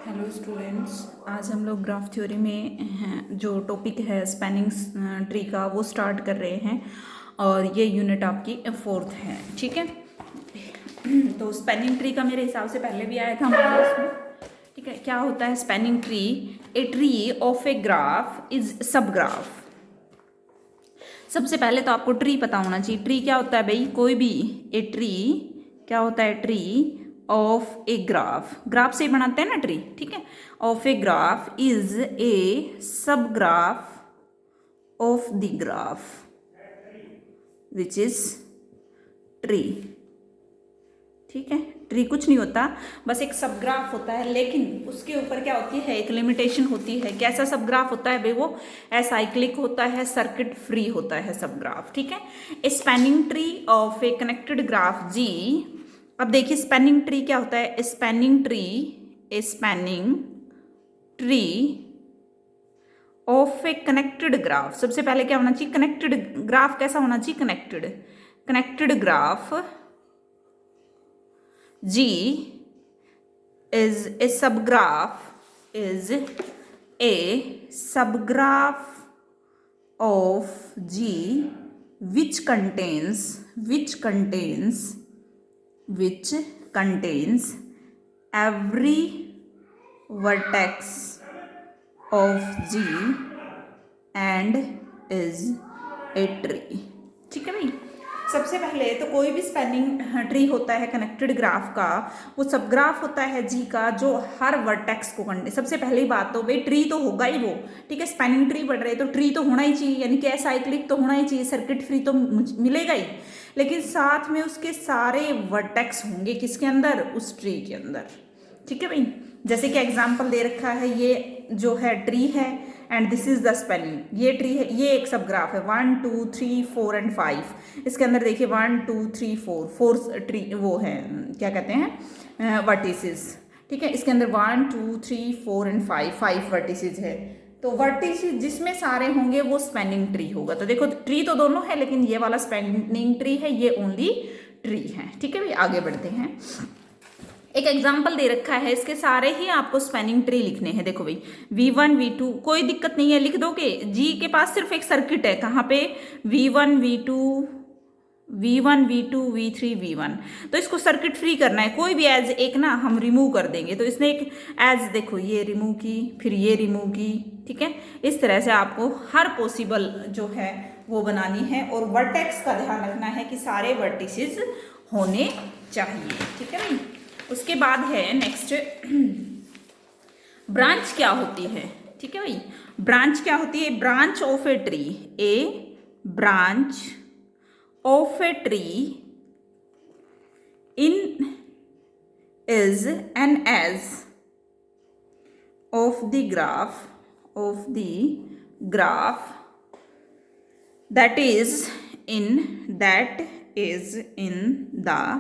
Hello students, आज हम लोग ग्राफ थ्योरी में हैं जो टॉपिक है स्पैनिंग ट्री का वो स्टार्ट कर रहे हैं और ये यूनिट आपकी फोर्थ है। ठीक है, तो स्पैनिंग ट्री का मेरे हिसाब से पहले भी आया था हमारे इसमें। ठीक है, क्या होता है spanning tree? A tree of a graph is सब ग्राफ। सबसे पहले तो आपको ट्री पता होना चाहिए। ट्री क्या होता है भाई? कोई भी ए ट्री क्या होता है? Tree of a graph, graph से बनाते हैं ना ट्री। ठीक है, of a graph is a सब graph of the graph which is tree. ठीक है, ट्री कुछ नहीं होता, बस एक सब ग्राफ होता है, लेकिन उसके ऊपर क्या होती है? एक लिमिटेशन होती है। कैसा सब ग्राफ होता है भाई? वो एसाइक्लिक होता है, सर्किट फ्री होता है सब ग्राफ। ठीक है, a spanning tree of a connected graph जी। अब देखिए स्पैनिंग ट्री क्या होता है? Spanning tree, a spanning tree of a connected graph. सबसे पहले क्या होना चाहिए? कनेक्टेड ग्राफ कैसा होना चाहिए? Connected graph G is a subgraph of G which contains every vertex of G and is a tree। ठीक है भाई, सबसे पहले तो कोई भी स्पैनिंग ट्री होता है कनेक्टेड ग्राफ का, वो सब ग्राफ होता है जी का जो हर वर्टेक्स को कंटेन। सबसे पहली बात तो भाई ट्री तो होगा ही वो। ठीक है, स्पैनिंग ट्री पढ़ रहे तो ट्री तो होना ही चाहिए, यानी कि साइक्लिक तो होना ही चाहिए, सर्किट फ्री तो मिलेगा ही, लेकिन साथ में उसके सारे वर्टेक्स होंगे किसके अंदर? उस ट्री के अंदर। ठीक है भाई, जैसे कि एग्जाम्पल दे रखा है, ये जो है ट्री है and this is the spelling. ये ट्री है, ये एक सब ग्राफ है 1 2 3 4 एंड 5। इसके अंदर देखिए 1 2 3 4 ट्री वो है, क्या कहते हैं, वर्टिसेस। ठीक है, इसके अंदर 1 2 3 4 एंड 5 वर्टिसेस है। तो वर्टिसेस जिसमें सारे होंगे वो स्पैनिंग ट्री होगा। तो देखो ट्री तो दोनों है, लेकिन ये वाला स्पैनिंग ट्री है, ये ओनली ट्री है। ठीक है भाई, आगे बढ़ते हैं। एक एग्जाम्पल दे रखा है, इसके सारे ही आपको स्पैनिंग ट्री लिखने हैं। देखो भाई V1 V2 कोई दिक्कत नहीं है, लिख दोगे। जी के पास सिर्फ एक सर्किट है, कहाँ पे? V1 V2 V3 V1। तो इसको सर्किट फ्री करना है, कोई भी एज एक ना हम रिमूव कर देंगे। तो इसने एक एज देखो ये रिमूव की, फिर ये रिमूव की। ठीक है, इस तरह से आपको हर पॉसिबल जो है वो बनानी है, और वर्टेक्स का ध्यान रखना है कि सारे वर्टिसेस होने चाहिए। ठीक है भाई, उसके बाद है नेक्स्ट ब्रांच क्या होती है। ठीक है भाई, ब्रांच क्या होती है? Branch of a tree, a branch of a tree in is an edge of the graph that is in the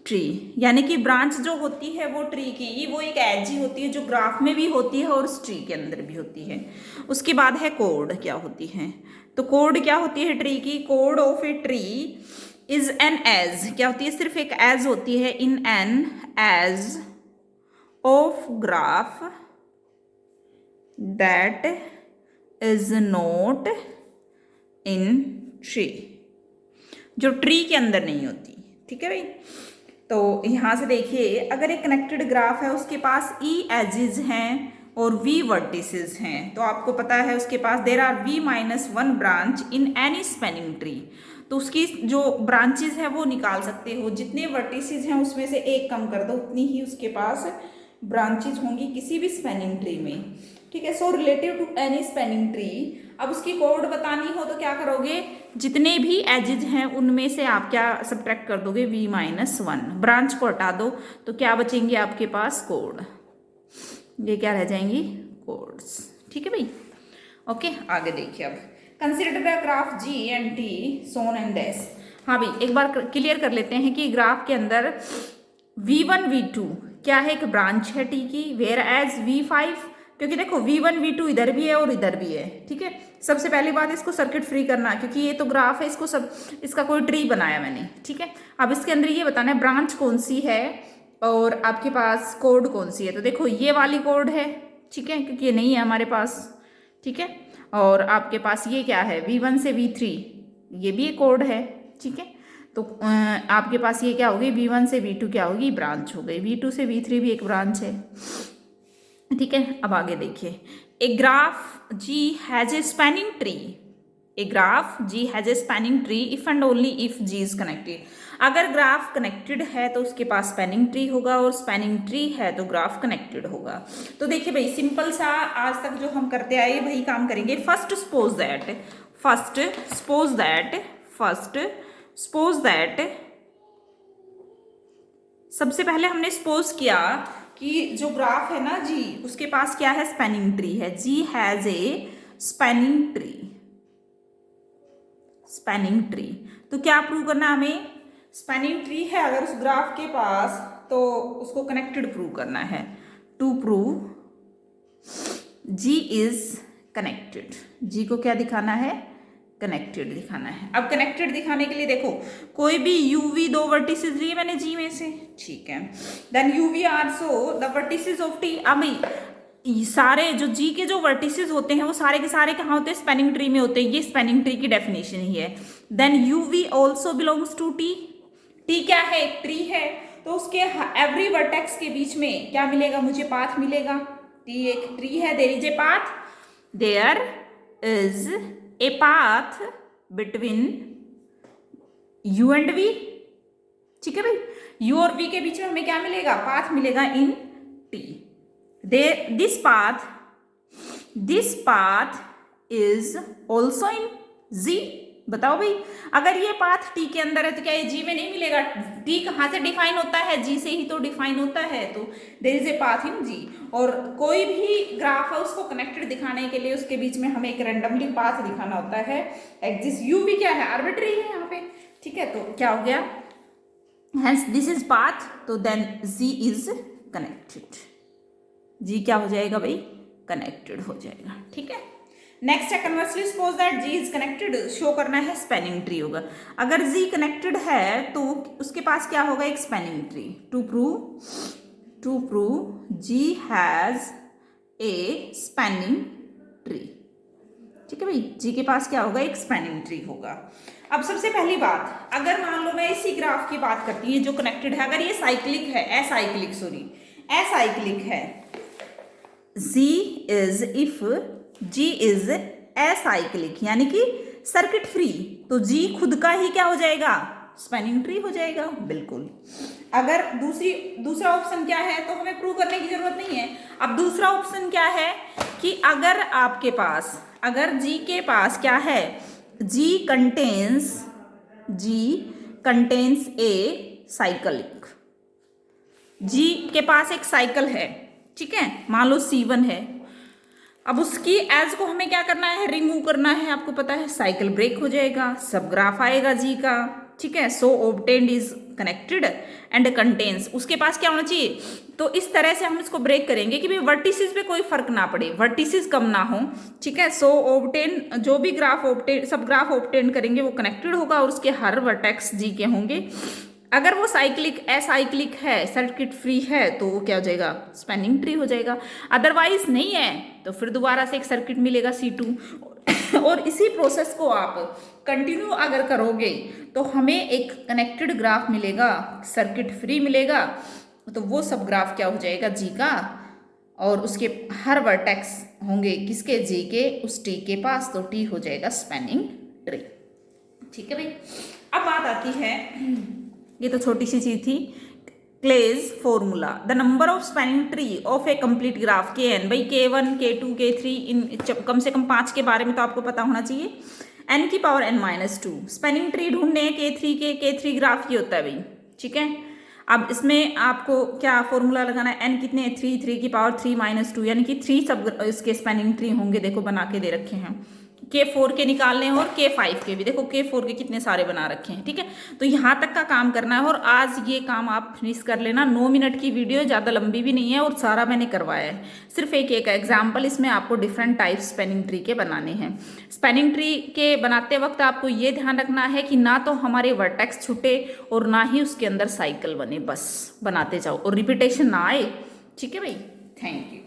tree. यानी कि ब्रांच जो होती है वो ट्री की, वो एक एज ही होती है जो ग्राफ में भी होती है और उस ट्री के अंदर भी होती है। उसके बाद है कोड क्या होती है? तो कोड क्या होती है ट्री की? कोड of a tree is an edge, क्या होती है? सिर्फ एक एज होती है, in an edge of graph that is not in tree, जो ट्री के अंदर नहीं होती। ठीक है भाई, तो यहाँ से देखिए अगर एक कनेक्टेड ग्राफ है, उसके पास ई एजेस हैं और वी वर्टिसेस हैं, तो आपको पता है उसके पास there are V-1 branch in any spanning tree. तो उसकी जो ब्रांचेस है वो निकाल सकते हो, जितने वर्टिसेस हैं उसमें से एक कम कर दो, उतनी ही उसके पास ब्रांचेस होंगी किसी भी स्पैनिंग ट्री में। ठीक है, so relative to any spanning tree. अब उसकी कोड बतानी हो तो क्या करोगे? जितने भी एजेस हैं उनमें से आप क्या सब्ट्रैक्ट कर दोगे? V-1। ब्रांच को हटा दो तो क्या बचेंगे आपके पास? कोड। ये क्या रह जाएंगी? कोड्स। ठीक है भाई, ओके आगे देखिए। अब consider the graph G and T सोन एंड दैस। हाँ भाई, एक बार क्लियर कर लेते हैं कि ग्राफ के अंदर V1 V2 क्या है? एक ब्रांच है T की, वेयर एज V5, क्योंकि देखो V1 V2 इधर भी है और इधर भी है। ठीक है, सबसे पहली बात इसको सर्किट फ्री करना, क्योंकि ये तो ग्राफ है, इसको सब इसका कोई ट्री बनाया मैंने। ठीक है, अब इसके अंदर ये बताना है ब्रांच कौन सी है, और आपके पास कोड कौन सी है, तो देखो ये वाली कोड है, ठीक है, क्योंकि ये नहीं है हमारे पास, ठीक है। और आपके पास ये क्या है, V1 से V3, ये भी एक कोड है, ठीक है। तो आपके पास ये क्या होगी, V1 से V2 क्या होगी, ब्रांच हो गई, V2 से V3 भी एक ब्रांच है, ठीक है। अब आगे देखिए, a graph G has a spanning tree, a graph G has a spanning tree if and only if G is connected. अगर ग्राफ कनेक्टेड है तो उसके पास स्पैनिंग ट्री होगा, और स्पैनिंग ट्री है तो ग्राफ कनेक्टेड होगा। तो देखिए भाई, सिंपल सा आज तक जो हम करते आए वही काम करेंगे। फर्स्ट सपोज दैट सबसे पहले हमने सपोज किया कि जो ग्राफ है ना जी, उसके पास क्या है, स्पैनिंग ट्री है। G has a spanning tree, तो क्या प्रूव करना हमें, स्पैनिंग ट्री है अगर उस ग्राफ के पास, तो उसको कनेक्टेड प्रूव करना है। To prove G is connected, G को क्या दिखाना है, कनेक्टेड दिखाना है। अब कनेक्टेड दिखाने के लिए देखो, कोई भी UV दो वर्टिसेस लिए मैंने G में से, ठीक है, then UV also the vertices of T। अब सारे जो G के जो वर्टिसेस होते हैं वो सारे के सारे कहाँ होते हैं, स्पैनिंग ट्री में होते हैं, ये स्पैनिंग ट्री की डेफिनेशन ही है। Then UV also belongs to T, T क्या है, एक ट्री है, तो उसके एवरी वर्टेक्स के बीच में क्या मिलेगा, मुझे पाथ मिलेगा। T एक ट्री है, there is a path, there is a path between U and V, ठीक है भाई। U और V के बीच में हमें क्या मिलेगा, पाथ मिलेगा इन T। This path is also in Z। बताओ भाई, अगर ये पाथ T के अंदर है तो क्या ये G में नहीं मिलेगा? T कहाँ से डिफाइन होता है, G से ही तो डिफाइन होता है, तो there is a path in G। और कोई भी ग्राफ है उसको कनेक्टेड दिखाने के लिए उसके बीच में हमें एक रैंडमली पाथ दिखाना होता है। एक्सिस U भी क्या है, आर्बिट्री है यहाँ पे, ठीक है। तो क्या हो गया, हेंस दिस इज पाथ, तो then Z is connected, G क्या हो जाएगा भाई, कनेक्टेड हो जाएगा, ठीक है। नेक्स्ट है conversely suppose that G is connected, show करना है स्पैनिंग ट्री होगा। अगर G कनेक्टेड है तो उसके पास क्या होगा, एक spanning tree. To prove G has a spanning tree, ठीक है भाई, G के पास क्या होगा, एक स्पैनिंग ट्री होगा। अब सबसे पहली बात, अगर मान लो मैं इसी ग्राफ की बात करती हूँ जो कनेक्टेड है, अगर ये साइक्लिक है, एसाइक्लिक है, G is if G is acyclic यानी कि सर्किट फ्री, तो G खुद का ही क्या हो जाएगा, स्पैनिंग ट्री हो जाएगा, बिल्कुल। अगर दूसरा ऑप्शन क्या है, तो हमें प्रूव करने की जरूरत नहीं है। अब दूसरा ऑप्शन क्या है कि अगर आपके पास, अगर G के पास क्या है, G contains a cyclic, G के पास एक साइकिल है, ठीक है, मान लो C1 है। अब उसकी एज को हमें क्या करना है, रिमूव करना है, आपको पता है साइकिल ब्रेक हो जाएगा, सब ग्राफ आएगा G का, ठीक है। So obtained is connected and contains, उसके पास क्या होना चाहिए, तो इस तरह से हम इसको ब्रेक करेंगे कि भाई वर्टिसेस पे कोई फर्क ना पड़े, वर्टिसेस कम ना हो, ठीक है। सो ऑब्टेन, जो भी ग्राफ ऑब्टेन, सब ग्राफ ऑब्टेन करेंगे वो कनेक्टेड होगा और उसके हर वर्टेक्स G के होंगे। अगर वो साइक्लिक एसाइक्लिक है, सर्किट फ्री है, तो वो क्या हो जाएगा, स्पैनिंग ट्री हो जाएगा। अदरवाइज नहीं है तो फिर दोबारा से एक सर्किट मिलेगा C2 और इसी प्रोसेस को आप कंटिन्यू अगर करोगे तो हमें एक कनेक्टेड ग्राफ मिलेगा, सर्किट फ्री मिलेगा, तो वो सब ग्राफ क्या हो जाएगा, G का, और उसके हर वर्टेक्स होंगे किसके, G के, उस T के पास, तो T हो जाएगा स्पैनिंग ट्री, ठीक है भाई। अब बात आती है, ये तो छोटी सी चीज थी, Cayley's formula, the number of spanning tree of a complete graph Kn, भाई K1 K2 K3, इन कम से कम 5 के बारे में तो आपको पता होना चाहिए, n की पावर n-2। स्पैनिंग ट्री ढूंढने K3 ग्राफ ये होता है भाई, ठीक है। अब इसमें आपको क्या फॉर्मूला लगाना है, n कितने, 3 की पावर 3-2, यानी कि 3 सब इसके स्पैनिंग ट्री होंगे, देखो बना के दे रखे हैं, K4 के निकालने हैं और K5 के भी। देखो K4 के कितने सारे बना रखे हैं, ठीक है। तो यहाँ तक का काम करना है और आज ये काम आप फिनिश कर लेना। 9 मिनट की वीडियो, ज़्यादा लंबी भी नहीं है और सारा मैंने करवाया है। सिर्फ एक एक एग्जाम्पल इसमें आपको डिफरेंट टाइप स्पेनिंग ट्री के बनाने हैं। स्पेनिंग ट्री के बनाते वक्त आपको ये ध्यान रखना है कि ना तो हमारे वर्टेक्स छूटे और ना ही उसके अंदर साइकिल बने, बस बनाते जाओ और रिपीटेशन ना आए, ठीक है भाई। Thank you.